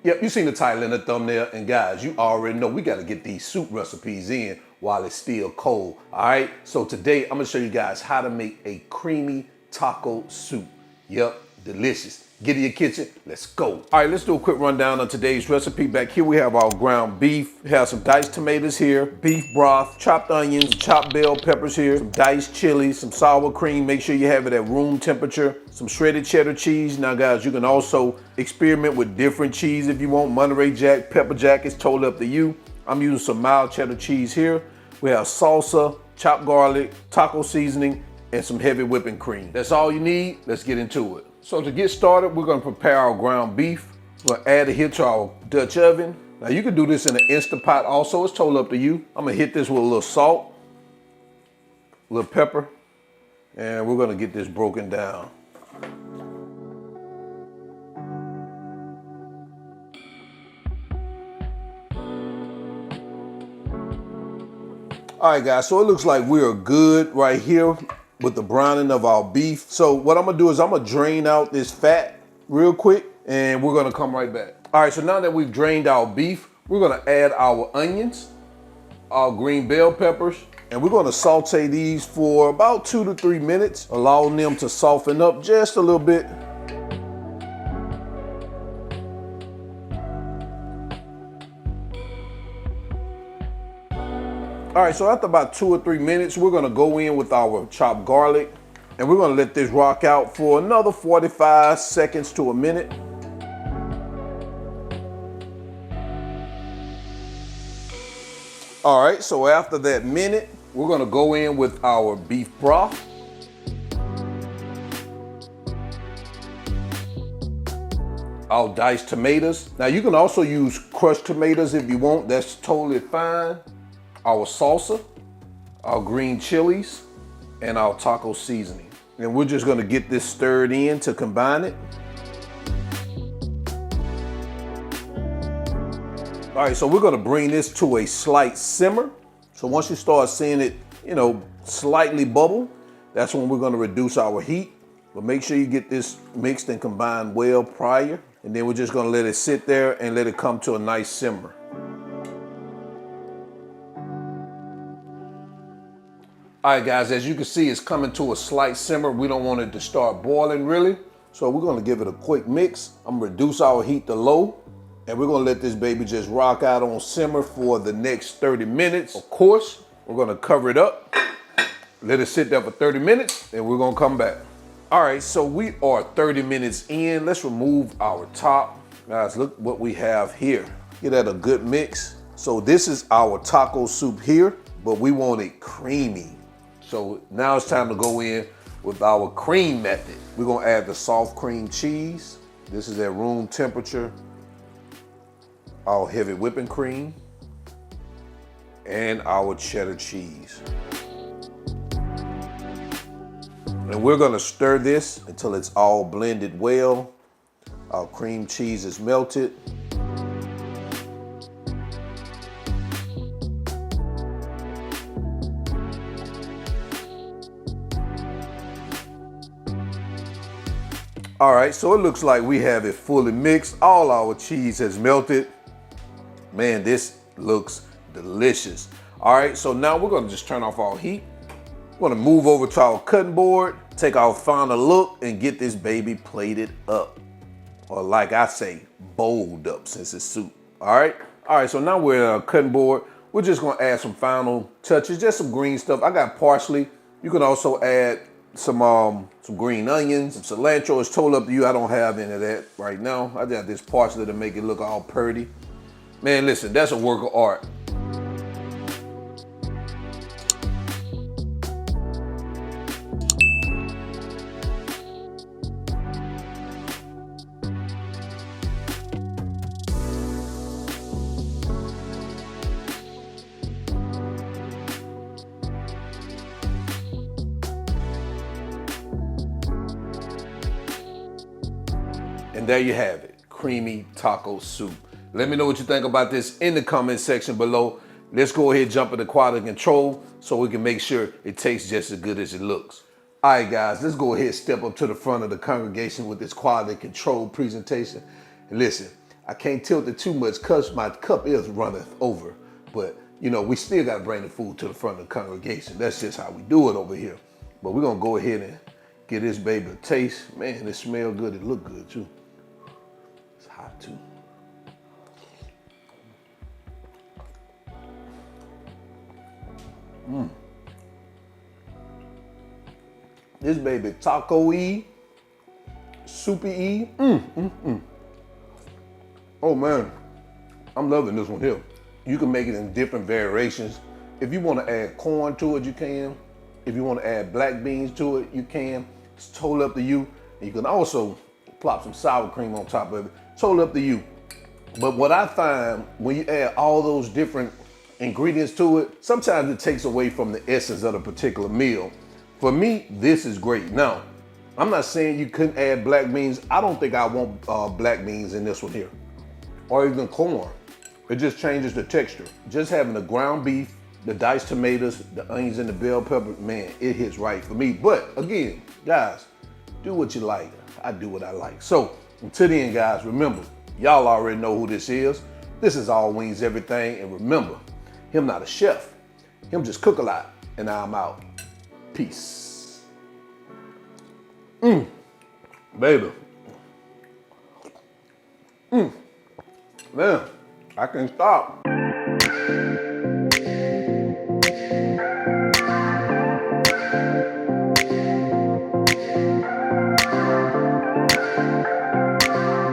Yep, you seen the title in the thumbnail, and guys, you already know we gotta get these soup recipes in while it's still cold, all right? So today, I'm gonna show you guys how to make a creamy taco soup. Yep, delicious. Get in your kitchen, let's go. All right, let's do a quick rundown on today's recipe. Back here, we have our ground beef. We have some diced tomatoes here, beef broth, chopped onions, chopped bell peppers here, some diced chilies, some sour cream. Make sure you have it at room temperature. Some shredded cheddar cheese. Now, guys, you can also experiment with different cheese if you want. Monterey Jack, pepper jack, it's totally up to you. I'm using some mild cheddar cheese here. We have salsa, chopped garlic, taco seasoning, and some heavy whipping cream. That's all you need. Let's get into it. So to get started, we're gonna prepare our ground beef. We're gonna add it here to our Dutch oven. Now you can do this in an Instant Pot also, it's totally up to you. I'm gonna hit this with a little salt, a little pepper, and we're gonna get this broken down. All right, guys, so it looks like we are good right here with the browning of our beef. So what I'm gonna do is I'm gonna drain out this fat real quick, and we're gonna come right back. All right, so now that we've drained our beef, we're gonna add our onions, our green bell peppers, and we're gonna saute these for about 2 to 3 minutes, allowing them to soften up just a little bit. All right, so after about 2 or 3 minutes, we're gonna go in with our chopped garlic, and we're gonna let this rock out for another 45 seconds to a minute. All right, so after that minute, we're gonna go in with our beef broth. Our diced tomatoes. Now you can also use crushed tomatoes if you want, that's totally fine. Our salsa, our green chilies, and our taco seasoning. And we're just gonna get this stirred in to combine it. All right, so we're gonna bring this to a slight simmer. So once you start seeing it, slightly bubble, that's when we're gonna reduce our heat. But make sure you get this mixed and combined well prior. And then we're just gonna let it sit there and let it come to a nice simmer. All right, guys, as you can see, it's coming to a slight simmer. We don't want it to start boiling really. So we're gonna give it a quick mix. I'm gonna reduce our heat to low, and we're gonna let this baby just rock out on simmer for the next 30 minutes. Of course, we're gonna cover it up, let it sit there for 30 minutes, and we're gonna come back. All right, so we are 30 minutes in. Let's remove our top. Guys, look what we have here. Get that a good mix. So this is our taco soup here, but we want it creamy. So now it's time to go in with our cream method. We're gonna add the soft cream cheese. This is at room temperature. Our heavy whipping cream and our cheddar cheese. And we're gonna stir this until it's all blended well. Our cream cheese is melted. All right, so it looks like we have it fully mixed. All our cheese has melted. Man, this looks delicious. All right, so now we're gonna just turn off our heat. We're gonna move over to our cutting board, take our final look, and get this baby plated up. Or like I say, bowled up since it's soup, all right? All right, so now we're at our cutting board. We're just gonna add some final touches, just some green stuff. I got parsley. You can also add some green onions, some cilantro. It's totally up to you. I don't have any of that right now. I got this parsley to make it look all pretty. Man, listen, that's a work of art. And there you have it, creamy taco soup. Let me know what you think about this in the comment section below. Let's go ahead and jump into quality control so we can make sure it tastes just as good as it looks. All right, guys, let's go ahead and step up to the front of the congregation with this quality control presentation. And listen, I can't tilt it too much because my cup is running over. But, you know, we still got to bring the food to the front of the congregation. That's just how we do it over here. But we're going to go ahead and give this baby a taste. Man, it smells good. It look good, too. It's hot, too. This baby taco-y, soupy-y. Oh, man. I'm loving this one here. You can make it in different variations. If you want to add corn to it, you can. If you want to add black beans to it, you can. It's totally up to you. And you can also plop some sour cream on top of it. Totally up to you. But what I find when you add all those different ingredients to it, sometimes it takes away from the essence of the particular meal. For me, this is great. Now, I'm not saying you couldn't add black beans. I don't think I want black beans in this one here, or even corn. It just changes the texture. Just having the ground beef, the diced tomatoes, the onions and the bell pepper, man, it hits right for me. But again, guys, do what you like. I do what I like. So until then, guys, remember, y'all already know who this is. This is All Wings Everything. And remember, him not a chef. Him just cook a lot. And I'm out. Peace. Baby. Man, I can't stop.